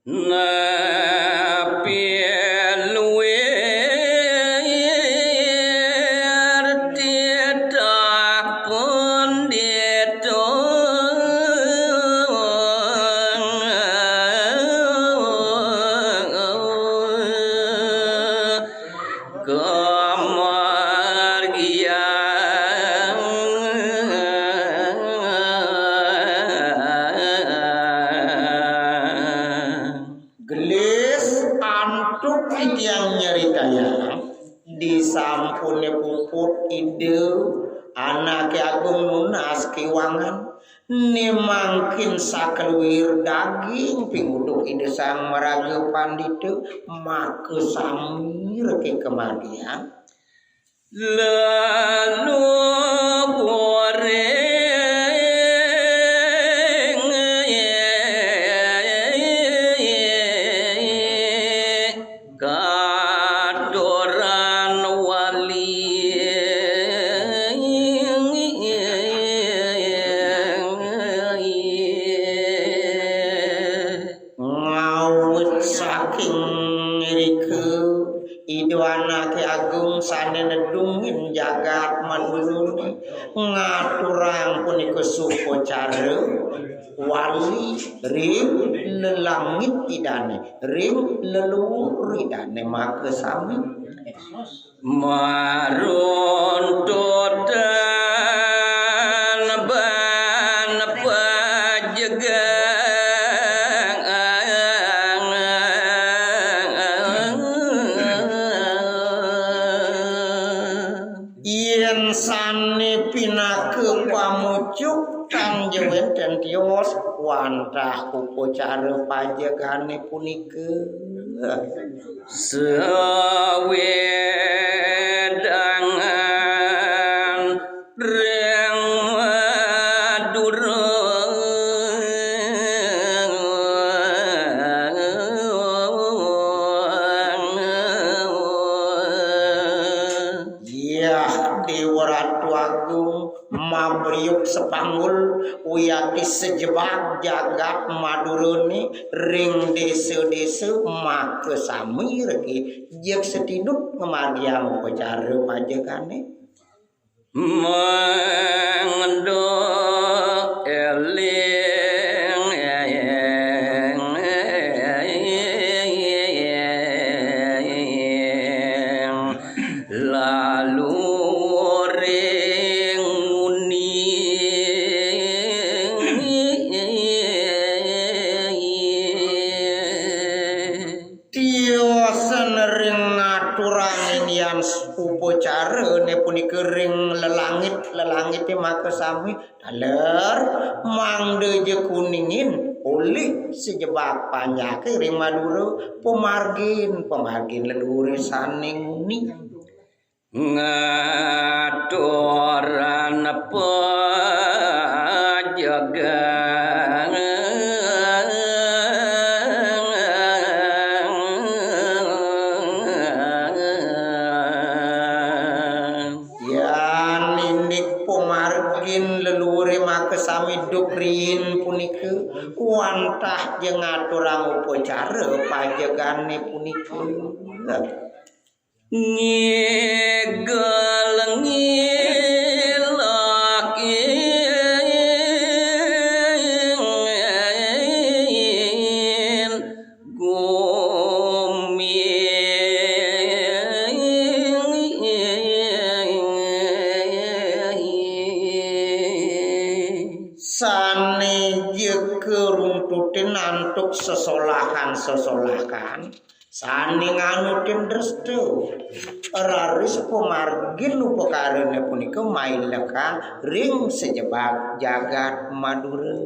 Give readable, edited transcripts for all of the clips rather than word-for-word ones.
Napi luwer tidak pun gelis antuk yang nyeritaya disampune puput ide anak agung nunas kiwangan nimangkin sakeluir daging pinguduk ide sang meraga pandite maka samir ke kemarian lalu Idwana Ki Agung sane nedungin jagat mandulun ngaturang punika supacara wali ring lelangit idane ring leluhur idane maka sami marun dodan ban pajegang yen sane pinake pamucuk kang jewen dan tios wantah upacara pajegane punika sawedangan reng madura Dewa Ratu Agung mabriuk sepanggul uyati sejebak jagat madurune ring desa-desa maka sami reki jek setiduk ngemargiang upacara pajegane mangdo eling lalu upacara ne punika ring lelangit maka sami daler mangde je kuningin oleh sejebak panjake ring madura pemargin leluhur saning ni ngaturan pajagang sami dukrin punika wantah jeung ngaturang upacara pajegane punika ngegel ngilak sane je keruntutin antuk sesolahan sane nganutin restu raris pemargin upakarane punika maileka ring sejebak jagat madura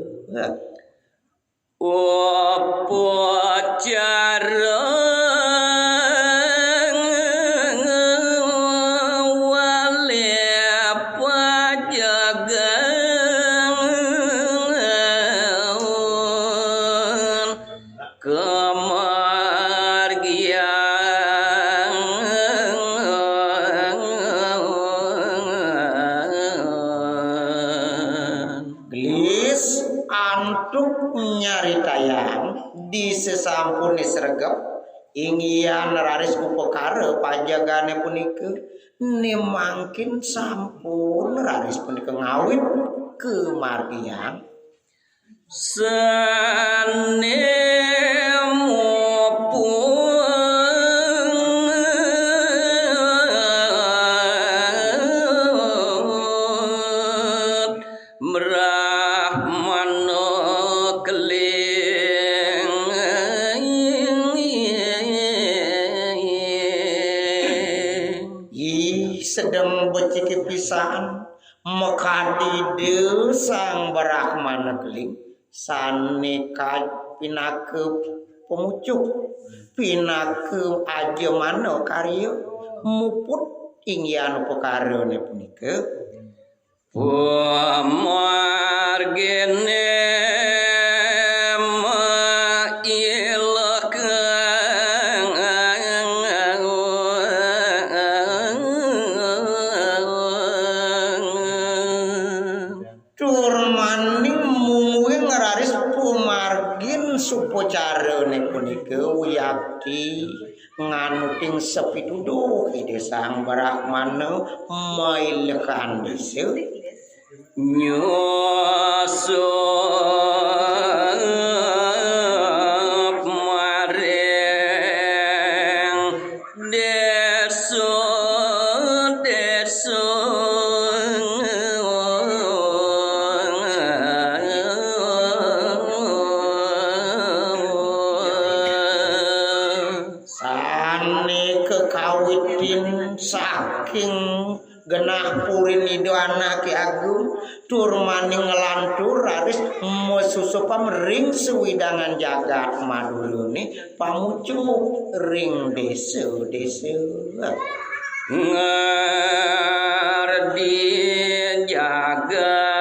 upacara sesampune sregep inggian raris upekara pajagane punika nimangkin sampun raris punika ngawit kemargian sane sedang beciki pisan mekadide sang Brahmana keling sane pinake pemucuk pinake aja mana karya muput ingyan pekarane punika margene carane punika wiyakti nganuting sepituduh ide sang Brahmana mailekan desa nyosop mareng desa saking genah purin ido anak Ki Agung tur maning ngelantur raris mesusupam ring sewidangan jagat madurune pamucuk ring desa-desa ngardi jagat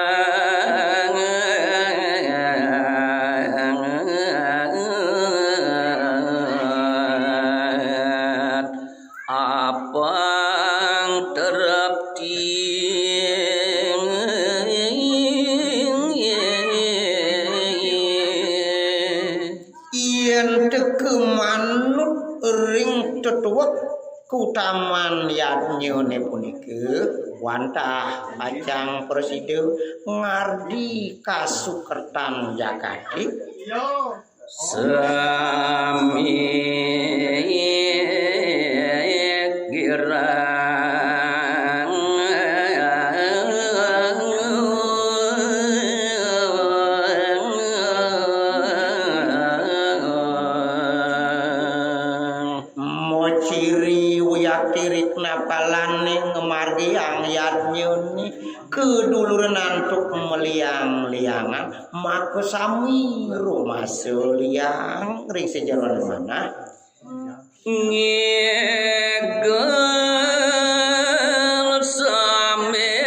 kutaman yadnyone punika wantah pacang preside ngardi kasukertan jakati sami girang napalane ngemargi ang yadnyoni kedulur nantuk meliang-liangan maka sami rumasa liang ring sejalan mana ngegel sami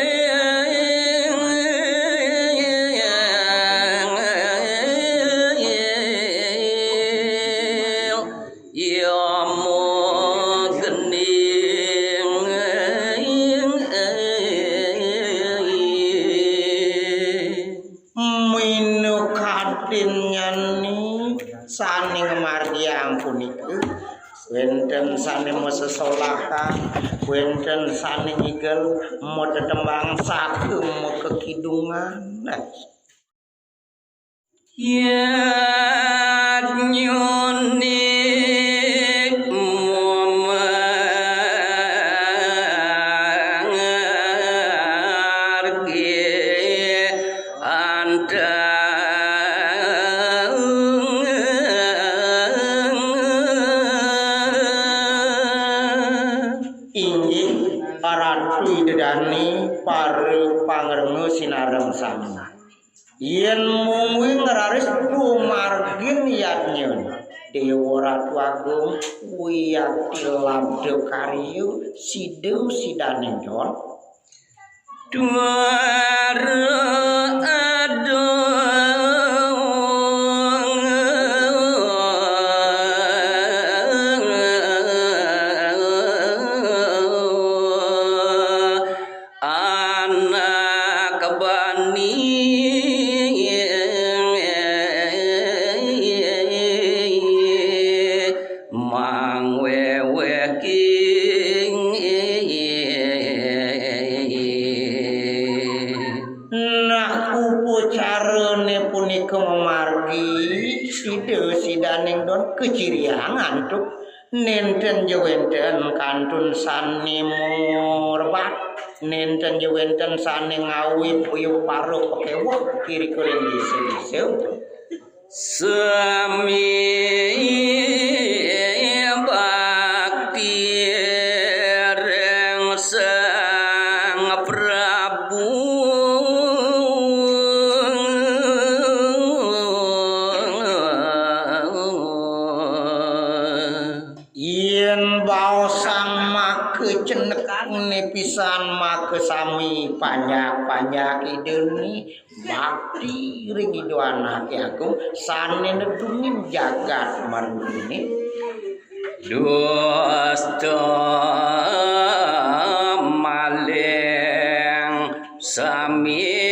saning margiang punika wenten saning mesesolakan wenten saning igel modetembang sakeum kekidungan yadnyoni pare pangrenge sinareng sami yen mung ngeraris pumargin yadnyeun Dewa Ratu Agung wiyati labde karya sideu sidanendon duare sidaning don keciriangan tuh nenten jewenten kantun sani murbat nenten jewenten sani ngawi puyuh paruh pakai wah kiri kuring diseu sami bakti reng sang Prabu yen baosang make cenek pisan make sami panjak ideuni bakti ring idu anak aku sane nedungin jagat maruni dusta maleng sami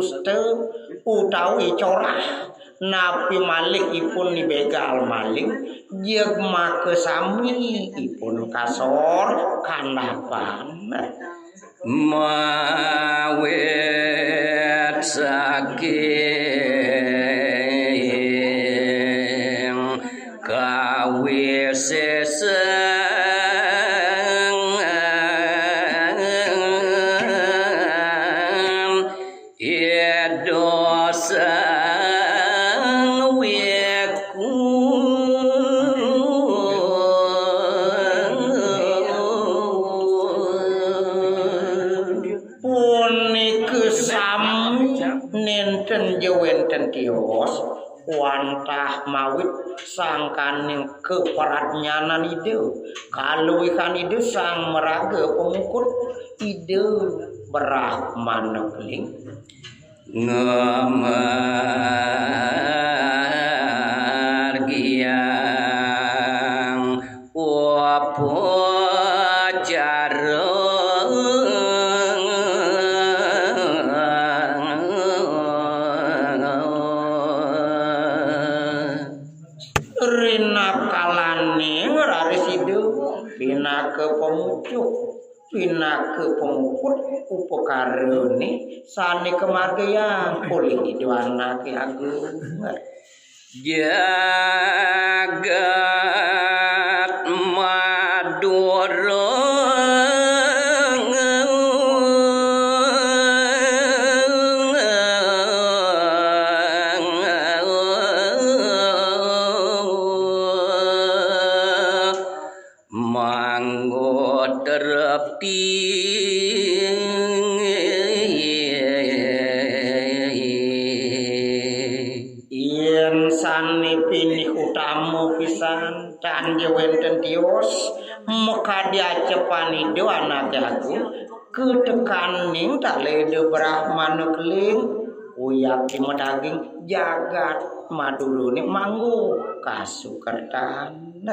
duste utawi corah napi malik ipun dibegal maling jeung make sami ipun kasor kandapan mawet saking kawe seseng tios wantah mawit sangkaning keperatnyanan ide kaluwihan ide sang meraga pemukul ide berah manekling ngemargiang wapo pina ke pemukut upakarone sane kemargian pulih itu anak agung jagat madura tios mekadia cepani do anak aku ketekaning talede brahmana keling uyak medaging jagat madulune manggu kasukertan